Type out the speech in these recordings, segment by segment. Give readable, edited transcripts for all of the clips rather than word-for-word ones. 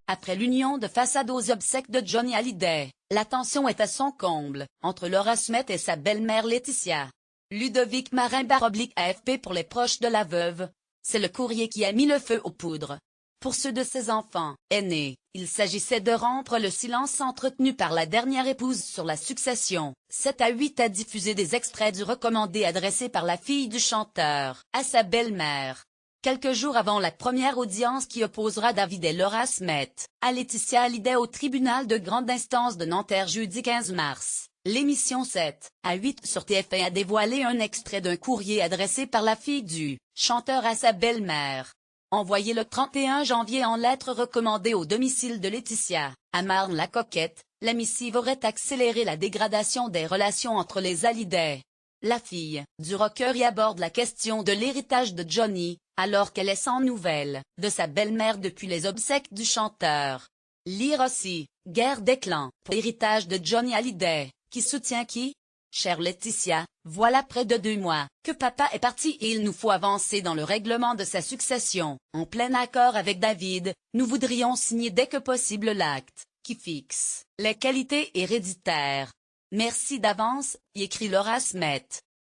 après l'union de façade aux obsèques de Johnny Hallyday, la tension est à son comble, entre Laura Smet et sa belle-mère Laetitia. Ludovic Marin /AFP pour les proches de la veuve. C'est le courrier qui a mis le feu aux poudres. Pour ceux de ses enfants aînés, il s'agissait de rompre le silence entretenu par la dernière épouse sur la succession. 7 à 8 a diffusé des extraits du recommandé adressé par la fille du chanteur à sa belle-mère. Quelques jours avant la première audience qui opposera David et Laura Smet à Laetitia Hallyday au tribunal de grande instance de Nanterre jeudi 15 mars, l'émission 7 à 8 sur TF1 a dévoilé un extrait d'un courrier adressé par la fille du chanteur à sa belle-mère. Envoyé le 31 janvier en lettres recommandées au domicile de Laetitia, à Marne-la-Coquette, la missive aurait accéléré la dégradation des relations entre les Hallyday. La fille du rocker y aborde la question de l'héritage de Johnny, alors qu'elle est sans nouvelles de sa belle-mère depuis les obsèques du chanteur. Lire aussi, guerre des clans pour l'héritage de Johnny Hallyday, qui soutient qui? Chère Laetitia, voilà près de 2 mois que papa est parti et il nous faut avancer dans le règlement de sa succession. En plein accord avec David, nous voudrions signer dès que possible l'acte qui fixe les qualités héréditaires. Merci d'avance, y écrit Laura Smet.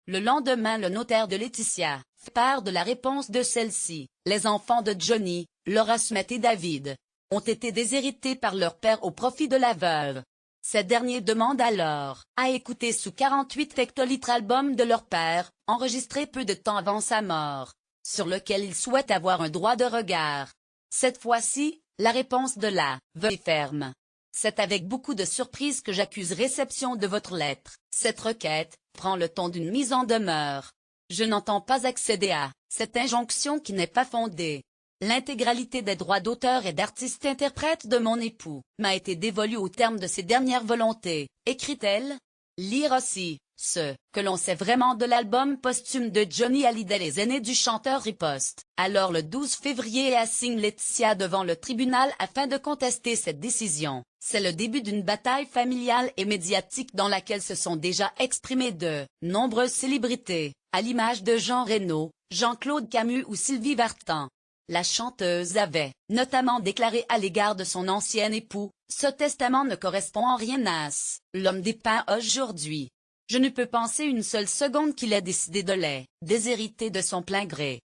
Le lendemain, le notaire de Laetitia fait part de la réponse de celle-ci. Les enfants de Johnny, Laura Smet et David, ont été déshérités par leur père au profit de la veuve. Ces derniers demandent alors à écouter sous 48 hectolitres album de leur père, enregistré peu de temps avant sa mort, sur lequel ils souhaitent avoir un droit de regard. Cette fois-ci, la réponse de la veuve est ferme. C'est avec beaucoup de surprise que j'accuse réception de votre lettre. Cette requête prend le ton d'une mise en demeure. Je n'entends pas accéder à cette injonction qui n'est pas fondée. L'intégralité des droits d'auteur et d'artiste-interprète de mon époux m'a été dévolue au terme de ses dernières volontés, écrit-elle. Lire aussi, ce que l'on sait vraiment de l'album posthume de Johnny Hallyday. Les aînés du chanteur ripostent alors le 12 février et assignent Laetitia devant le tribunal afin de contester cette décision. C'est le début d'une bataille familiale et médiatique dans laquelle se sont déjà exprimées de nombreuses célébrités, à l'image de Jean Reno, Jean-Claude Camus ou Sylvie Vartan. La chanteuse avait notamment déclaré à l'égard de son ancien époux, « Ce testament ne correspond en rien à l'homme dépeint aujourd'hui. Je ne peux penser une seule seconde qu'il ait décidé de les déshériter de son plein gré.